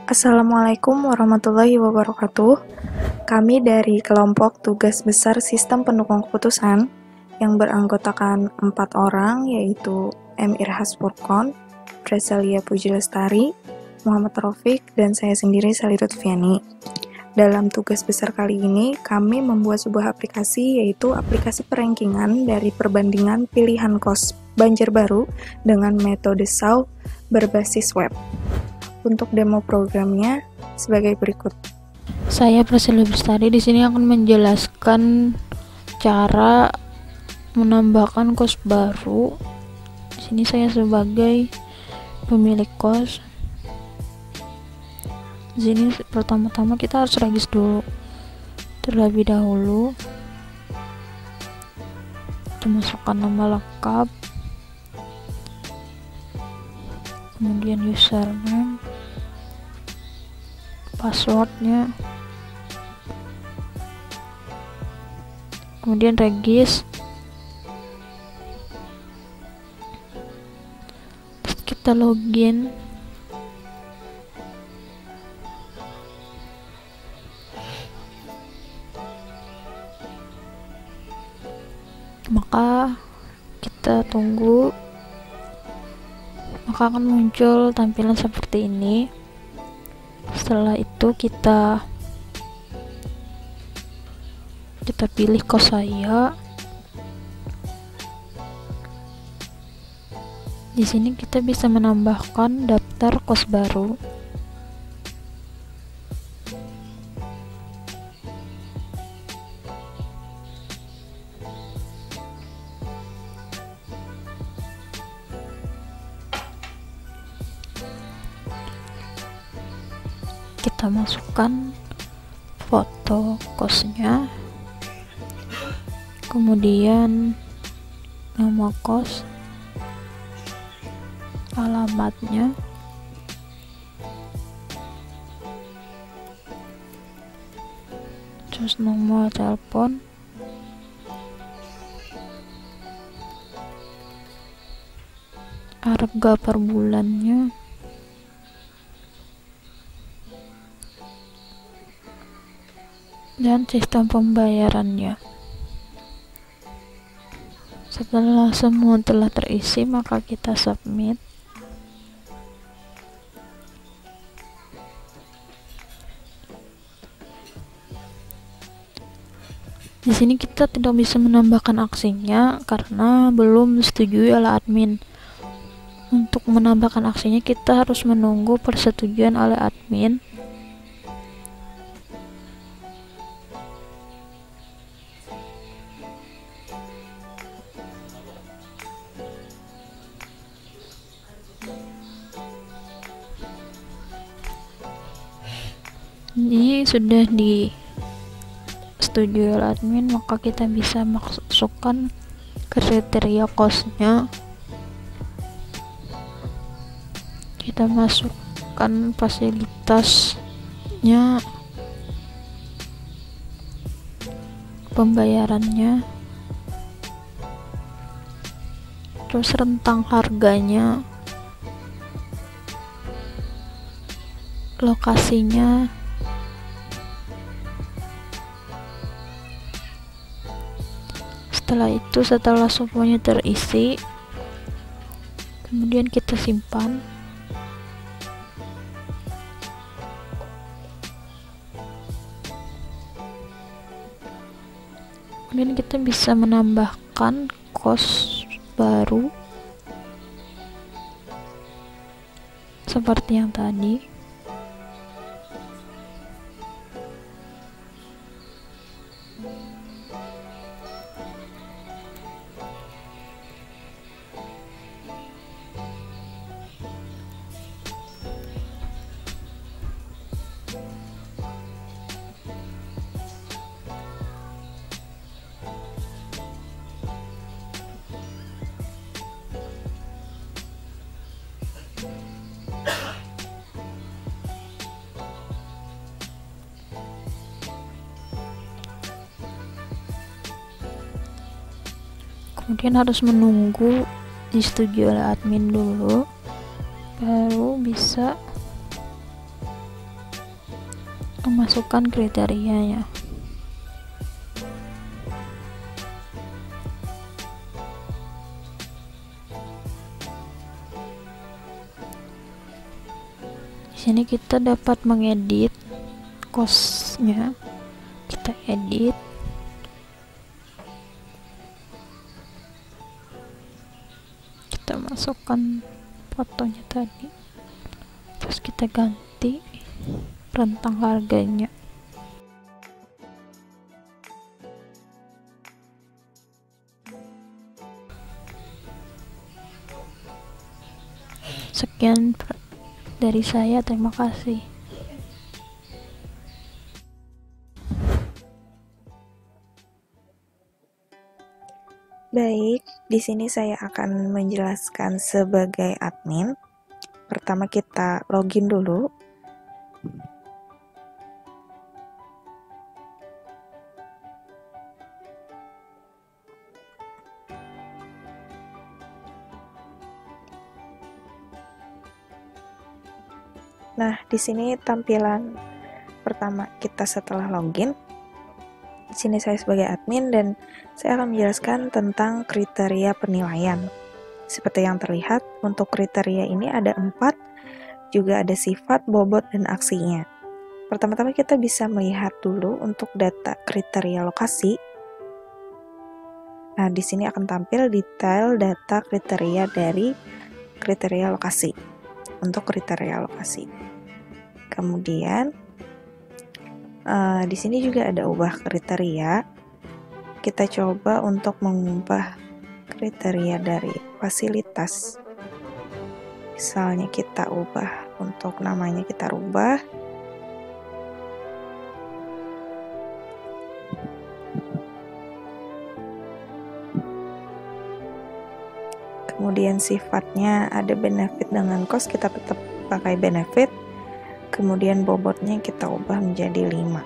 Assalamualaikum warahmatullahi wabarakatuh. Kami dari kelompok tugas besar sistem pendukung keputusan yang beranggotakan 4 orang, yaitu M. Irhas Furqon, Dresalia Puji Lestari, Muhammad Taufik, dan saya sendiri Sally Lutfiani. Dalam tugas besar kali ini, kami membuat sebuah aplikasi, yaitu aplikasi perankingan dari perbandingan pilihan kos Banjarbaru dengan metode SAW berbasis web. Untuk demo programnya sebagai berikut. Saya Dresalia Lestari di sini akan menjelaskan cara menambahkan kos baru. Di sini saya sebagai pemilik kos. Di sini pertama-tama kita harus regis dulu terlebih dahulu. Kita masukkan nama lengkap, kemudian username, passwordnya, kemudian regis. Terus kita login. Maka kita tunggu, maka akan muncul tampilan seperti ini. Setelah itu kita pilih kos saya. Di sini kita bisa menambahkan daftar kos baru. Kita masukkan foto kosnya, kemudian nama kos, alamatnya, terus nomor telepon, harga per bulannya, dan sistem pembayarannya. Setelah semua telah terisi, maka kita submit. Di sini kita tidak bisa menambahkan aksinya karena belum disetujui oleh admin. Untuk menambahkan aksinya kita harus menunggu persetujuan oleh admin. Ini sudah disetujui oleh admin, maka kita bisa masukkan kriteria kosnya. Kita masukkan fasilitasnya, pembayarannya, terus rentang harganya, lokasinya, setelah semuanya terisi, kemudian kita simpan. Kemudian kita bisa menambahkan kos baru seperti yang tadi. Kemudian harus menunggu disetujui oleh admin dulu, baru bisa memasukkan kriterianya. Di sini kita dapat mengedit cost-nya. Kita edit. Kita masukkan fotonya tadi. Terus kita ganti rentang harganya. Sekian dari saya, terima kasih. Baik, di sini saya akan menjelaskan sebagai admin. Pertama kita login dulu. Nah, di sini tampilan pertama kita setelah login. Di sini saya sebagai admin dan saya akan menjelaskan tentang kriteria penilaian. Seperti yang terlihat, untuk kriteria ini ada 4, juga ada sifat, bobot, dan aksinya. Pertama-tama kita bisa melihat dulu untuk data kriteria lokasi. Nah, di sini akan tampil detail data kriteria dari kriteria lokasi. Untuk kriteria lokasi. Kemudian di sini juga ada ubah kriteria. Kita coba untuk mengubah kriteria dari fasilitas. Misalnya kita ubah untuk namanya, kita rubah. Kemudian sifatnya ada benefit dengan cost, kita tetap pakai benefit. Kemudian bobotnya kita ubah menjadi 5.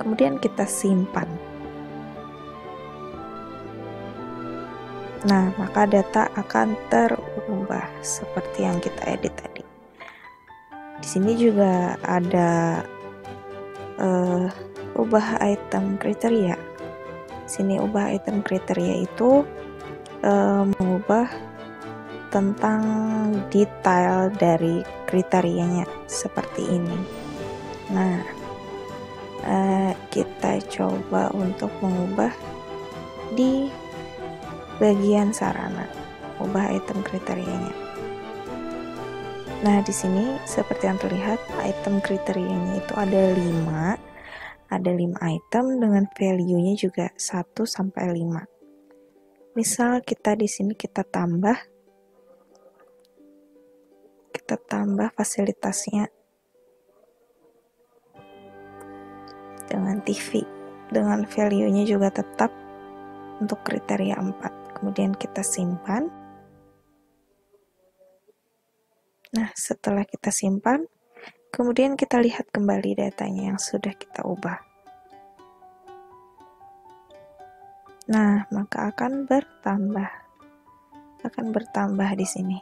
Kemudian kita simpan. Nah, maka data akan terubah seperti yang kita edit tadi. Di sini juga ada ubah item kriteria. Sini ubah item kriteria itu mengubah tentang detail dari kriterianya seperti ini. Nah, kita coba untuk mengubah di bagian sarana, ubah item kriterianya. Nah, di sini seperti yang terlihat, item kriterianya itu ada 5. Ada 5 item dengan value-nya juga 1 sampai 5. Misal kita di sini kita tambah fasilitasnya dengan TV, dengan value-nya juga tetap untuk kriteria 4. Kemudian kita simpan. Nah, setelah kita simpan, kemudian kita lihat kembali datanya yang sudah kita ubah. Nah, maka akan bertambah di sini.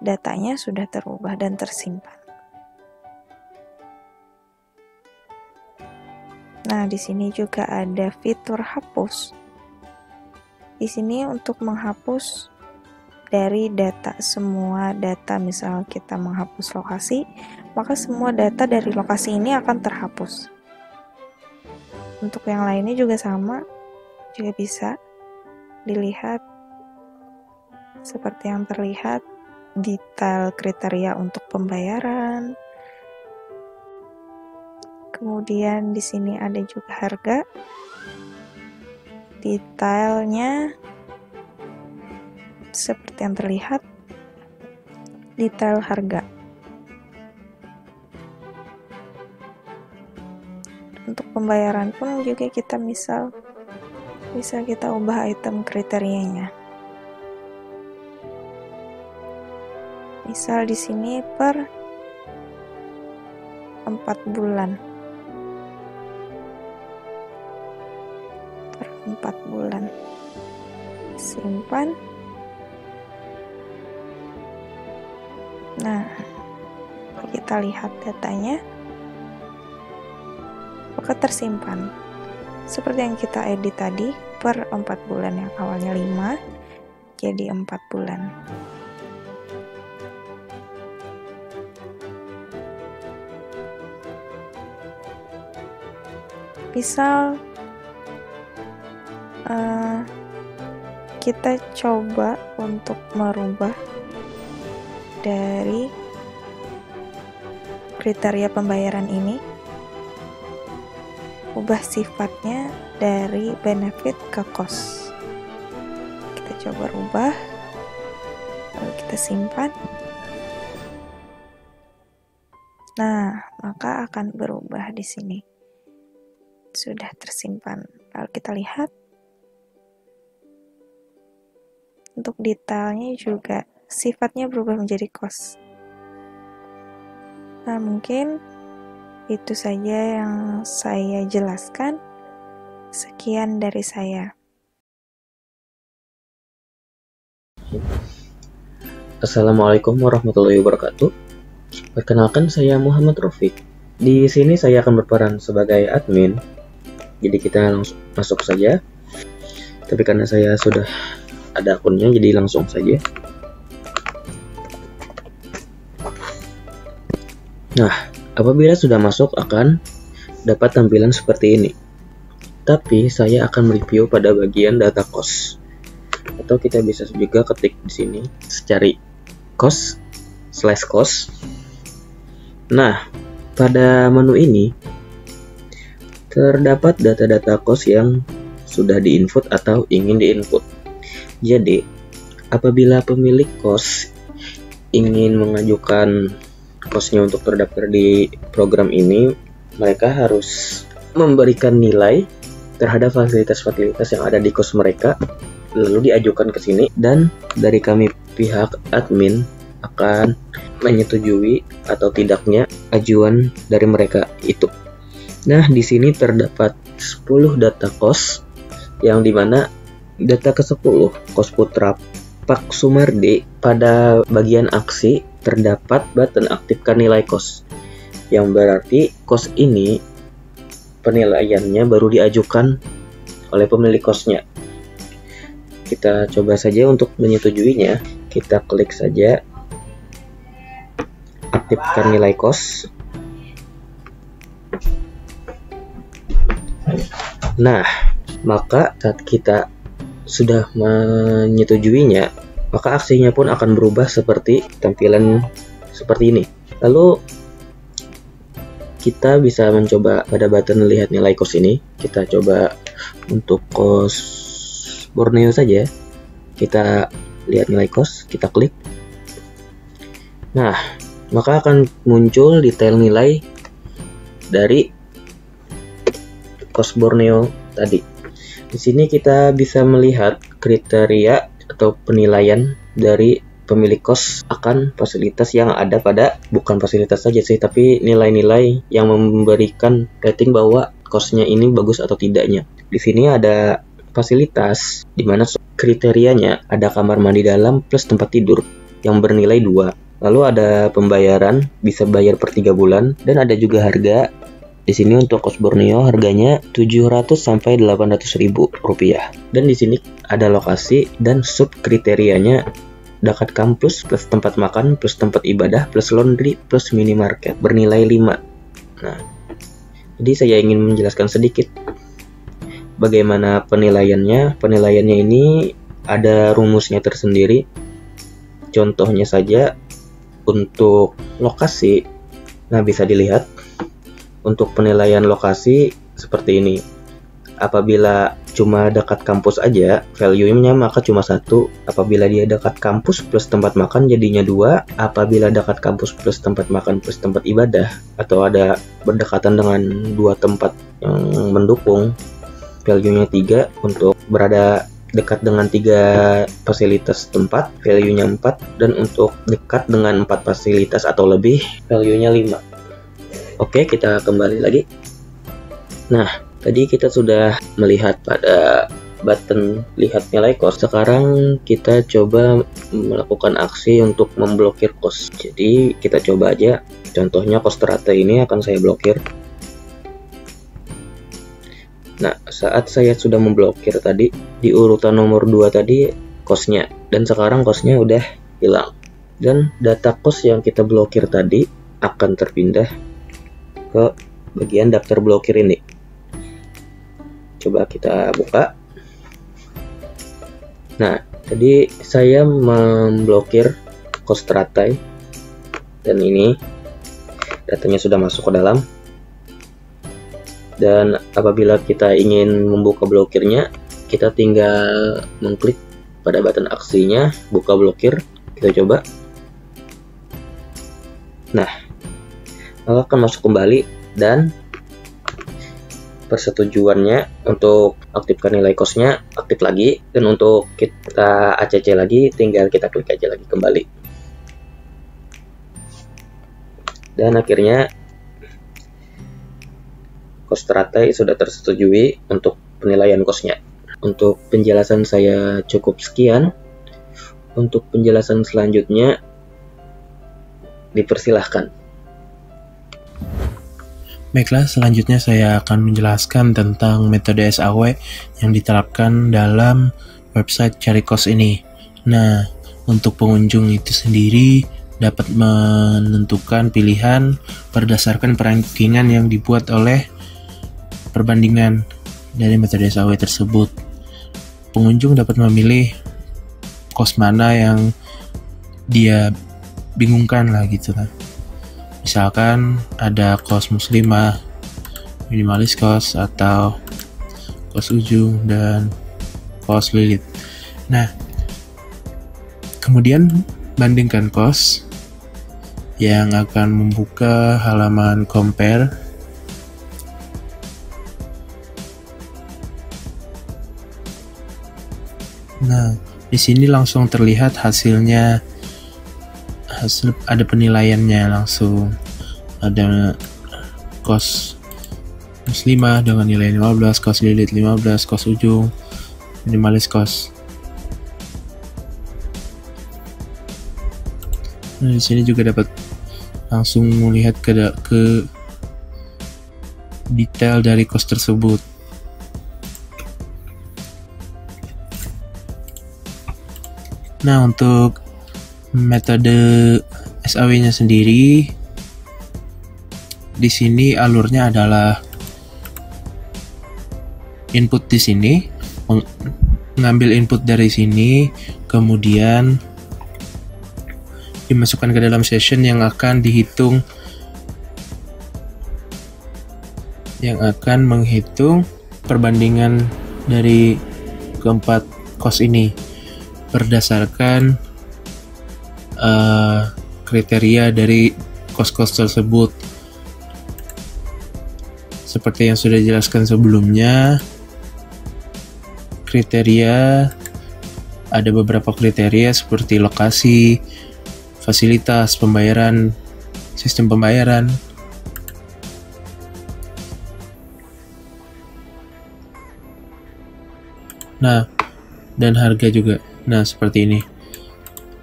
Datanya sudah terubah dan tersimpan. Nah, di sini juga ada fitur hapus. Di sini untuk menghapus dari data, semua data, misal kita menghapus lokasi, maka semua data dari lokasi ini akan terhapus. Untuk yang lainnya juga sama, juga bisa dilihat seperti yang terlihat. Detail kriteria untuk pembayaran. Kemudian di sini ada juga harga. Detailnya seperti yang terlihat, detail harga. Untuk pembayaran pun juga kita bisa kita ubah item kriterianya. Misal di sini per 4 bulan. Per 4 bulan. Simpan. Nah, kita lihat datanya. maka tersimpan. Seperti yang kita edit tadi, per 4 bulan yang awalnya 5, jadi 4 bulan. Misal kita coba untuk merubah dari kriteria pembayaran ini, ubah sifatnya dari benefit ke cost. Kita coba rubah, lalu kita simpan. Nah, maka akan berubah di sini. Sudah tersimpan. Lalu kita lihat. Untuk detailnya juga sifatnya berubah menjadi cost. Nah, mungkin itu saja yang saya jelaskan. Sekian dari saya. Assalamualaikum warahmatullahi wabarakatuh. Perkenalkan, saya Muhammad Rafiq. Di sini saya akan berperan sebagai admin. Jadi kita langsung masuk saja. Tapi karena saya sudah ada akunnya, jadi langsung saja. Nah, apabila sudah masuk akan dapat tampilan seperti ini. Tapi saya akan mereview pada bagian data cost. Atau kita bisa juga ketik di sini, cari cost/cost. Nah, pada menu ini terdapat data-data cost yang sudah diinput atau ingin diinput. Jadi, apabila pemilik cost ingin mengajukan costnya untuk terdaftar di program ini, mereka harus memberikan nilai terhadap fasilitas-fasilitas yang ada di cost mereka, lalu diajukan ke sini, dan dari kami pihak admin akan menyetujui atau tidaknya ajuan dari mereka itu. Nah, di sini terdapat 10 data cost, yang dimana data ke-10, Kos Putra Pak Sumardi, pada bagian aksi terdapat button aktifkan nilai kos, yang berarti kos ini penilaiannya baru diajukan oleh pemilik kosnya. Kita coba saja untuk menyetujuinya. Kita klik saja aktifkan nilai kos. Nah, maka saat kita sudah menyetujuinya, maka aksinya pun akan berubah seperti tampilan seperti ini. Lalu kita bisa mencoba pada button lihat nilai kos ini. Kita coba untuk kos Borneo saja. Kita lihat nilai kos, kita klik. Nah, maka akan muncul detail nilai dari kos Borneo tadi. Di sini kita bisa melihat kriteria atau penilaian dari pemilik kos akan fasilitas yang ada pada, bukan fasilitas saja sih, tapi nilai-nilai yang memberikan rating bahwa kosnya ini bagus atau tidaknya. Di sini ada fasilitas di mana kriterianya ada kamar mandi dalam plus tempat tidur yang bernilai 2. Lalu ada pembayaran, bisa bayar per 3 bulan, dan ada juga harga. Di sini untuk kos Borneo harganya 700 sampai 800 ribu rupiah. Dan di sini ada lokasi dan sub kriterianya dekat kampus plus tempat makan plus tempat ibadah plus laundry plus minimarket bernilai 5. Nah, jadi saya ingin menjelaskan sedikit bagaimana penilaiannya. Penilaiannya ini ada rumusnya tersendiri. Contohnya saja untuk lokasi. Nah, bisa dilihat untuk penilaian lokasi seperti ini. Apabila cuma dekat kampus aja, value-nya maka cuma 1. Apabila dia dekat kampus plus tempat makan jadinya 2. Apabila dekat kampus plus tempat makan plus tempat ibadah, atau ada berdekatan dengan 2 tempat yang mendukung, value-nya 3. Untuk berada dekat dengan 3 fasilitas tempat, value-nya 4. Dan untuk dekat dengan 4 fasilitas atau lebih, value-nya 5. Oke, kita kembali lagi. Nah, tadi kita sudah melihat pada button lihat nilai kos. Sekarang kita coba melakukan aksi untuk memblokir kos. Jadi kita coba aja. Contohnya kos teratai ini akan saya blokir. Nah, saat saya sudah memblokir tadi, di urutan nomor 2 tadi kosnya, dan sekarang kosnya udah hilang. Dan data kos yang kita blokir tadi akan terpindah ke bagian daftar blokir ini. Coba kita buka. Nah, tadi saya memblokir kos teratai, dan ini datanya sudah masuk ke dalam. Dan apabila kita ingin membuka blokirnya, kita tinggal mengklik pada button aksinya, buka blokir. Kita coba. Nah, maka akan masuk kembali, dan persetujuannya untuk aktifkan nilai kosnya aktif lagi, dan untuk kita ACC lagi tinggal kita klik aja lagi kembali. Dan akhirnya kos teratai sudah tersetujui untuk penilaian kosnya. Untuk penjelasan saya cukup sekian. Untuk penjelasan selanjutnya dipersilahkan. Baiklah, selanjutnya saya akan menjelaskan tentang metode SAW yang diterapkan dalam website cari kos ini. Nah, untuk pengunjung itu sendiri dapat menentukan pilihan berdasarkan perankingan yang dibuat oleh perbandingan dari metode SAW tersebut. Pengunjung dapat memilih kos mana yang dia bingungkan lah gitu kan. Misalkan ada kos muslimah, minimalis kos, atau kos ujung, dan kos lilit. Nah, kemudian bandingkan kos yang akan membuka halaman compare. Nah, di sini langsung terlihat hasilnya. Ada penilaiannya langsung. Ada kos muslimah dengan nilai 15, kos lilit 15, kos ujung, minimalis kos. Nah, di sini juga dapat langsung melihat ke detail dari kos tersebut. Nah, untuk metode SAW-nya sendiri, di sini alurnya adalah input di sini, mengambil input dari sini, kemudian dimasukkan ke dalam session yang akan dihitung, yang akan menghitung perbandingan dari keempat kos ini berdasarkan kriteria dari kos-kos tersebut. Seperti yang sudah dijelaskan sebelumnya, kriteria ada beberapa kriteria seperti lokasi, fasilitas, pembayaran, sistem pembayaran. Nah, dan harga juga. Nah, seperti ini.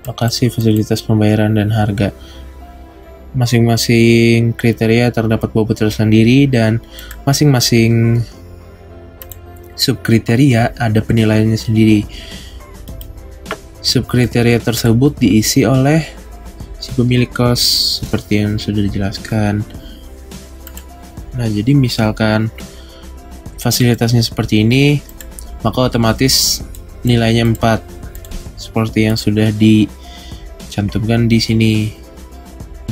Lokasi, fasilitas pembayaran, dan harga. Masing-masing kriteria terdapat bobot tersendiri, dan masing-masing subkriteria ada penilaiannya sendiri. Subkriteria tersebut diisi oleh si pemilik kos seperti yang sudah dijelaskan. Nah, jadi misalkan fasilitasnya seperti ini, maka otomatis nilainya 4. Seperti yang sudah dicantumkan di sini.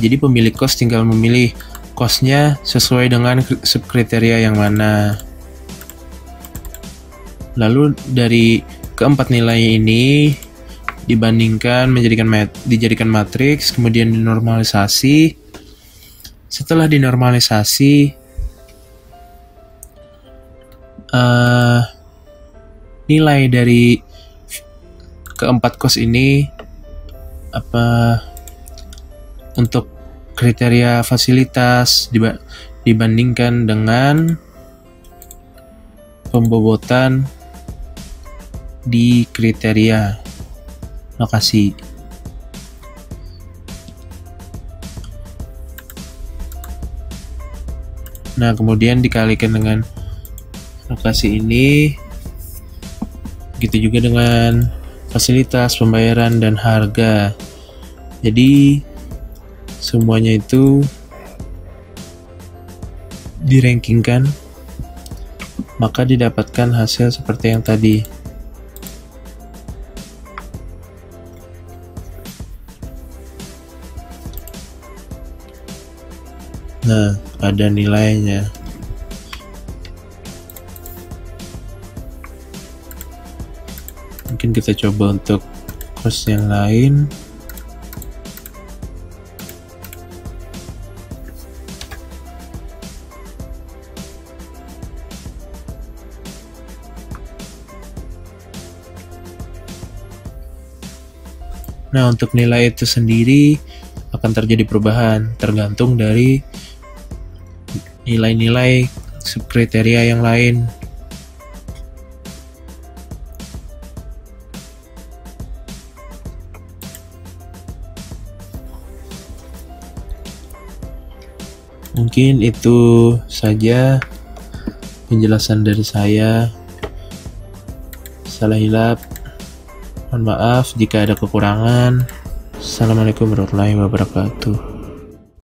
Jadi pemilik kos tinggal memilih kosnya sesuai dengan subkriteria yang mana. Lalu dari keempat nilai ini dibandingkan dijadikan matriks, kemudian dinormalisasi. Setelah dinormalisasi, nilai dari keempat kos ini untuk kriteria fasilitas dibandingkan dengan pembobotan di kriteria lokasi. Nah, kemudian dikalikan dengan alokasi ini. Begitu juga dengan fasilitas pembayaran dan harga. Jadi semuanya itu dirankingkan, maka didapatkan hasil seperti yang tadi. Nah, ada nilainya. Mungkin kita coba untuk course yang lain. Nah, untuk nilai itu sendiri akan terjadi perubahan tergantung dari nilai-nilai subkriteria yang lain. Mungkin itu saja penjelasan dari saya. Salah hilap, mohon maaf jika ada kekurangan. Assalamualaikum warahmatullahi wabarakatuh.